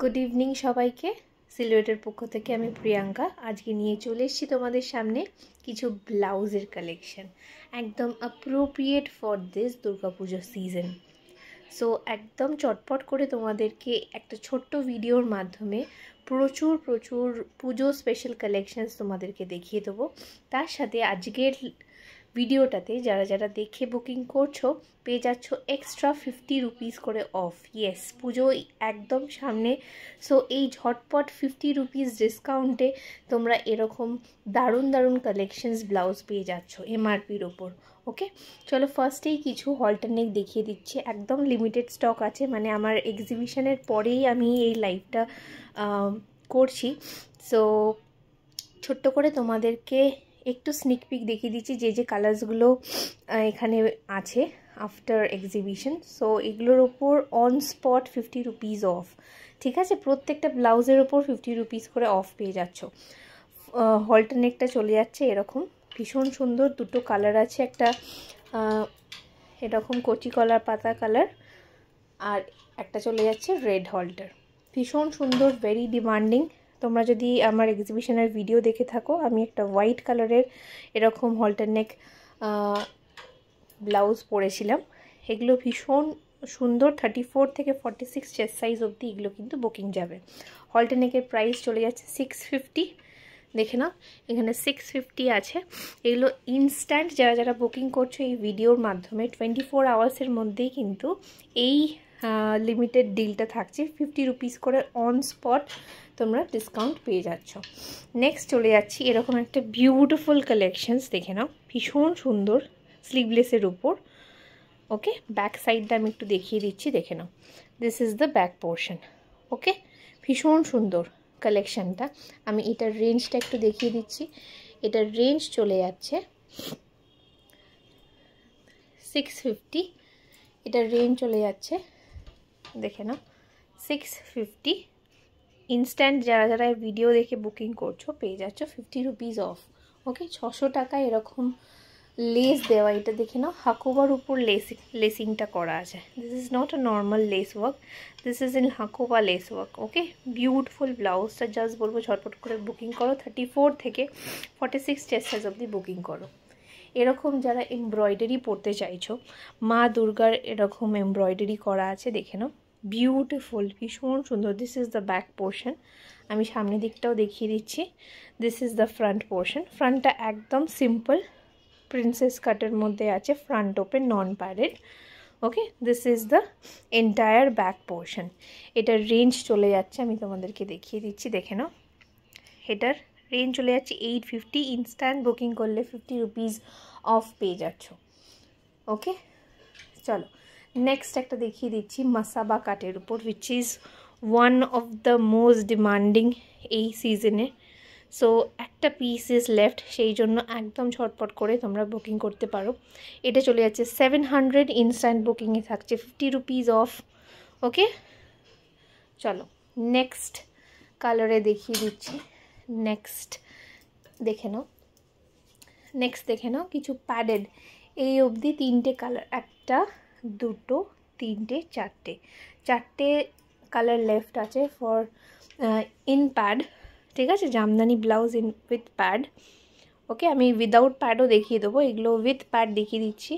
Good evening সবাইকে। সিলুয়েটের পক্ষ থেকে আমি প্রিয়াঙ্কা আজকে নিয়ে চলে এসেছি তোমাদের সামনে কিছু ব্লাউজের কালেকশন, একদম appropriate for this Durga Puja season. So একদম চটপট করে তোমাদেরকে একটা ছোট্ট ভিডিওর মাধ্যমে প্রচুর পুজো স্পেশাল কালেকশনস তোমাদেরকে দেখিয়ে দেবো। তার সাথে আজকের ভিডিওটাতে যারা যারা দেখে বুকিং করছো পেয়ে যাচ্ছ এক্সট্রা 50 রুপিস করে অফ। ইয়েস, পুজো একদম সামনে। সো এই ঝটপট 50 রুপিস ডিসকাউন্টে তোমরা এরকম দারুণ দারুণ কালেকশনস ব্লাউজ পেয়ে যাচ্ছ এমআরপির ওপর। ওকে, চলো ফার্স্টেই কিছু হল্টারনেক দেখিয়ে দিচ্ছি। একদম লিমিটেড স্টক আছে, মানে আমার এক্সিবিশনের পরেই আমি এই লাইভটা করছি। সো ছোট্ট করে তোমাদেরকে একটু স্নিক পিক দেখিয়ে দিচ্ছি যে যে কালার্সগুলো এখানে আছে আফটার এক্সিবিশন। সো এগুলোর ওপর অন স্পট 50 রুপিস অফ। ঠিক আছে, প্রত্যেকটা ব্লাউজের ওপর 50 রুপিস করে অফ পেয়ে যাচ্ছ। হল্টারনেকটা চলে যাচ্ছে এরকম, ভীষণ সুন্দর। দুটো কালার আছে, একটা এরকম কচি কলার পাতা কালার, আর একটা চলে যাচ্ছে রেড হল্টার। ভীষণ সুন্দর, ভেরি ডিমান্ডিং। তোমরা যদি আমার এক্সিবিশনের ভিডিও দেখে থাকো, আমি একটা হোয়াইট কালারের এরকম হল্টারনেক ব্লাউজ পরেছিলাম। এগুলো ভীষণ সুন্দর, 34 থেকে 46 চেস্ট সাইজ অবধি এগুলো কিন্তু বুকিং যাবে। হল্টারনেকের প্রাইস চলে যাচ্ছে 650। দেখে নাও, এখানে 650 আছে। এগুলো ইনস্ট্যান্ট যারা যারা বুকিং করছো এই ভিডিওর মাধ্যমে 24 আওয়ার্সের মধ্যেই কিন্তু এই লিমিটেড ডিলটা থাকছে। 50 রুপিস করে অন স্পট তোমরা ডিসকাউন্ট পেয়ে যাচ্ছ। নেক্সট চলে যাচ্ছি এরকম একটা বিউটিফুল কালেকশনস, দেখে নাও, ভীষণ সুন্দর, স্লিভলেসের উপর। ওকে, ব্যাক সাইডটা আমি একটু দেখিয়ে দিচ্ছি, দেখে নাও, this is the back portion. Okay, ভীষণ সুন্দর কালেকশানটা। আমি এটার রেঞ্জটা একটু দেখিয়ে দিচ্ছি। এটার রেঞ্জ চলে যাচ্ছে 650। এটার রেঞ্জ চলে যাচ্ছে, দেখে নাও, 650। ইনস্ট্যান্ট যারা যারা ভিডিও দেখে বুকিং করছো পেয়ে যাচ্ছ 50 রুপিস অফ। ওকে, 600 টাকা এরকম লেস দেওয়া। এটা দেখে নাও, হাকোবার উপর লেসিংটা করা আছে। This is not a normal less work, this is in Hakoba less work. Okay, beautiful ব্লাউজটা জাস্ট বলবো ঝটপট করে বুকিং করো। 34 থেকে 46 চেস্ট সাইজ অবধি বুকিং করো। এরকম যারা এমব্রয়ডারি পরতে চাইছো, মা দুর্গার এরকম এমব্রয়ডারি করা আছে, দেখে নাও, বিউটিফুল, ভীষণ সুন্দর। This is the back portion. আমি সামনের দিকটাও দেখিয়ে দিচ্ছি। This is the front portion. ফ্রন্টটা একদম সিম্পল প্রিন্সেস কাটের মধ্যে আছে, front open, non padded. Okay, this is the entire back portion. এটার রেঞ্জ চলে যাচ্ছে, আমি তোমাদেরকে দেখিয়ে দিচ্ছি, দেখে নাও, এটার রেঞ্জ চলে যাচ্ছে 850। ইনস্ট্যান্ট বুকিং করলে 50 রুপিস অফ পেয়ে যাচ্ছ। ওকে, চলো নেক্সট একটা দেখিয়ে দিচ্ছি মাসাবা কাটের উপর, which is one of the most demanding এই সিজনে। সো একটা পিস ইজ লেফট, সেই জন্য একদম ঝটপট করে তোমরা বুকিং করতে পারো। এটা চলে যাচ্ছে 700। ইনস্ট্যান্ট বুকিংয়ে থাকছে 50 রুপিস অফ। ওকে, চলো নেক্সট কালারে দেখিয়ে দিচ্ছি। নেক্সট দেখে নাও কিছু প্যাডেড, এই অবধি 3টে কালার, একটা, দুটো, তিনটে, চারটে কালার লেফট আছে ফর ইন প্যাড। ঠিক আছে, Jamdani blouse in with pad. Okay, আমি উইদাউট প্যাডও দেখিয়ে দেবো, এগুলো উইথ প্যাড দেখিয়ে দিচ্ছি।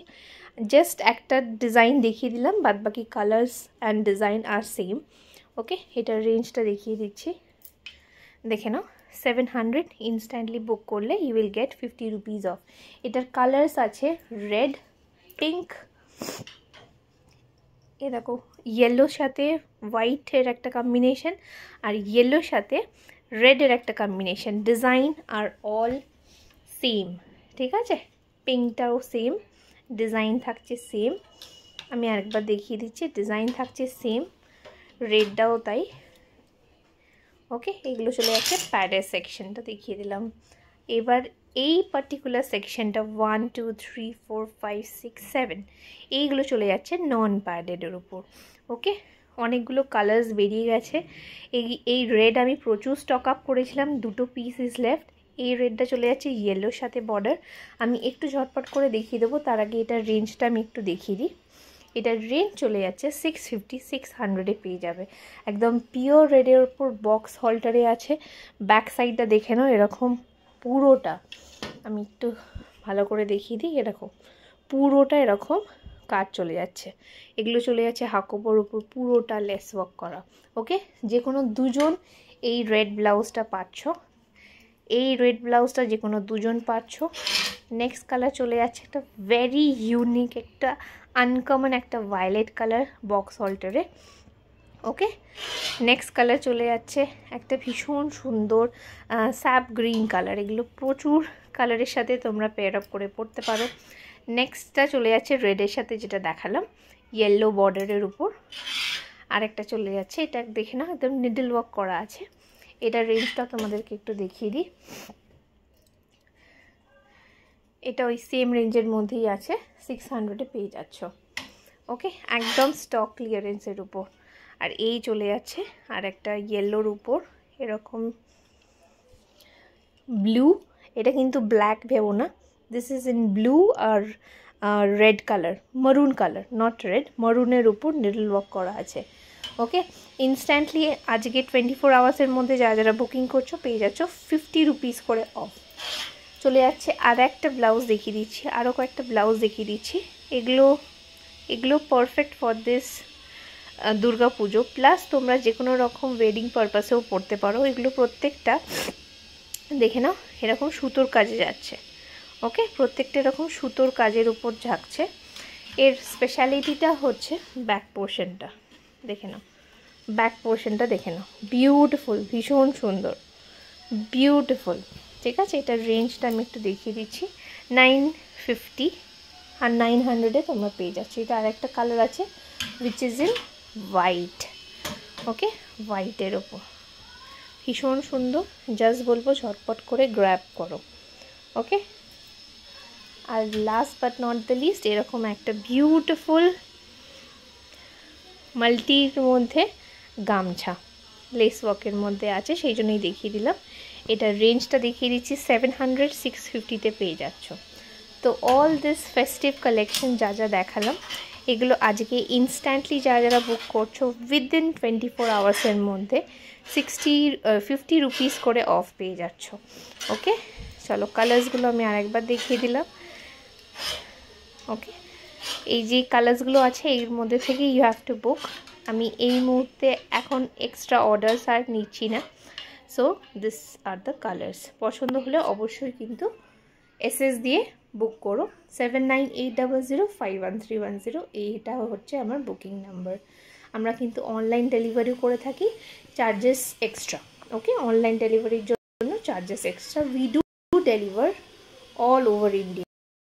জাস্ট একটা ডিজাইন দেখিয়ে দিলাম, বাদ বাকি কালার্স অ্যান্ড ডিজাইন আর সেম। ওকে, এটার রেঞ্জটা দেখিয়ে দিচ্ছি, দেখে নাও, 700। ইনস্ট্যান্টলি বুক করলে you will get 50 rupees off. এটার কালার্স আছে রেড, পিঙ্ক, এ দেখো, ইয়েলোর সাথে হোয়াইটের একটা কম্বিনেশন, আর ইয়েলোর সাথে রেডের একটা কম্বিনেশন। ডিজাইন আর অল সেম। ঠিক আছে, পিঙ্কটাও সেম, ডিজাইন থাকছে সেম। আমি আরেকবার দেখিয়ে দিচ্ছি, ডিজাইন থাকছে সেম, রেডটাও তাই। ওকে, এগুলো চলে যাচ্ছে প্যাডের সেকশনটা দেখিয়ে দিলাম। এবার এই পার্টিকুলার সেকশনটা 1 2 3 4 5 6 7 এইগুলো চলে যাচ্ছে নন প্যাডেডের উপর। ওকে, অনেকগুলো কালার্স বেরিয়ে গেছে। এই রেড আমি প্রচুর স্টক আপ করেছিলাম, দুটো পিস ইজ লেফট। এই রেডটা চলে যাচ্ছে ইয়েলোর সাথে বর্ডার। আমি একটু ঝটপট করে দেখিয়ে দেবো, তার আগে এটার রেঞ্জটা আমি একটু দেখিয়ে দিই। এটার রেঞ্জ চলে যাচ্ছে 650, 600-এ পেয়ে যাবে। একদম পিওর রেডের উপর বক্স হল্টারে আছে। ব্যাক সাইডটা দেখে নাও, এরকম পুরোটা আমি একটু ভালো করে দেখিয়ে দিই। এরকম পুরোটা এরকম কাজ চলে যাচ্ছে। এগুলো চলে যাচ্ছে হাকোবার উপর পুরোটা লেস ওয়ার্ক করা। ওকে, যে কোনো দুজন এই রেড ব্লাউজটা পাচ্ছ, এই রেড ব্লাউজটা যে কোনো দুজন পাচ্ছ। নেক্সট কালার চলে যাচ্ছে একটা ভেরি ইউনিক, একটা আনকমন, একটা ভায়োলেট কালার বক্স হল্টারে। ওকে, নেক্সট কালার চলে যাচ্ছে একটা ভীষণ সুন্দর স্যাপ গ্রিন কালার। এগুলো প্রচুর কালারের সাথে তোমরা পেয়ার আপ করে পরতে পারো। নেক্সটটা চলে যাচ্ছে রেডের সাথে, যেটা দেখালাম ইয়েলো বর্ডারের উপর। আরেকটা চলে যাচ্ছে, এটা দেখে না একদম নিডল ওয়ার্ক করা আছে। এটার রেঞ্জটা তোমাদেরকে একটু দেখিয়ে দিই। এটা ওই সেম রেঞ্জের মধ্যেই আছে, 600-এ পেয়ে যাচ্ছ। ওকে, একদম স্টক ক্লিয়ারেন্সের উপর। আর এই চলে যাচ্ছে আর একটা ইয়েলোর উপর এরকম ব্লু। এটা কিন্তু ব্ল্যাক ভেবো না, দিস ইজ ইন ব্লু আর red colour, maroon colour, not red, মারুনের উপর নিডল ওয়ার্ক করা আছে। ওকে, ইনস্ট্যান্টলি আজকে 24 আওয়ার্সের মধ্যে যারা যারা বুকিং করছো পেয়ে যাচ্ছ 50 রুপিস করে অফ। চলে যাচ্ছে আর একটা ব্লাউজ দেখিয়ে দিচ্ছি, আরও কয়েকটা ব্লাউজ দেখিয়ে দিচ্ছি। এগুলো perfect for this Durga Puja, plus তোমরা যে কোনো রকম ওয়েডিং পারপাসেও পরতে পারো। এগুলো প্রত্যেকটা দেখে নাও এরকম সুতোর কাজে যাচ্ছে। ওকে, প্রত্যেকটা এরকম সুতোর কাজের উপর ঝাঁকছে। এর স্পেশালিটিটা হচ্ছে ব্যাক পোর্শনটা দেখে নাও, ব্যাক পোর্শনটা দেখে নাও, বিউটিফুল, ভীষণ সুন্দর, বিউটিফুল। ঠিক আছে, এটার রেঞ্জটা আমি একটু দেখিয়ে দিচ্ছি, 950 আর 900-এ তোমরা পেয়ে যাচ্ছ। এটা আর একটা কালার আছে উইচ ইজ ইন হোয়াইট। ওকে, হোয়াইটের ওপর ভীষণ সুন্দর, জাস্ট বলবো ঝটপট করে গ্র্যাব করো। ওকে, আর last but not the least এরকম একটা বিউটিফুল মাল্টির মধ্যে গামছা লেস ওয়ার্কের মধ্যে আছে, সেই জন্যই দেখিয়ে দিলাম। এটার রেঞ্জটা দেখিয়ে দিচ্ছি 700, 650-তে পেয়ে যাচ্ছ। তো অল দিস ফেস্টিভ কালেকশন যা যা দেখালাম, এগুলো আজকে ইনস্ট্যান্টলি যারা যারা বুক করছো উইদিন 24 আওয়ার্সের মধ্যে 50 রুপিস করে অফ পেয়ে যাচ্ছ। ওকে, চলো কালার্সগুলো আমি আরেকবার দেখিয়ে দিলাম। ওকে, এই যে কালার্সগুলো আছে এর মধ্যে থেকে ইউ হ্যাভ টু বুক। আমি এই মুহূর্তে এখন এক্সট্রা অর্ডারস আর নিচ্ছি না। So this are the colours. পছন্দ হলে অবশ্যই কিন্তু এসএস দিয়ে বুক করো। 7980051310 এইটা হচ্ছে আমার বুকিং নাম্বার। আমরা কিন্তু অনলাইন ডেলিভারি করে থাকি, চার্জেস এক্সট্রা। ওকে, অনলাইন ডেলিভারির জন্য charges extra. We do deliver all over India.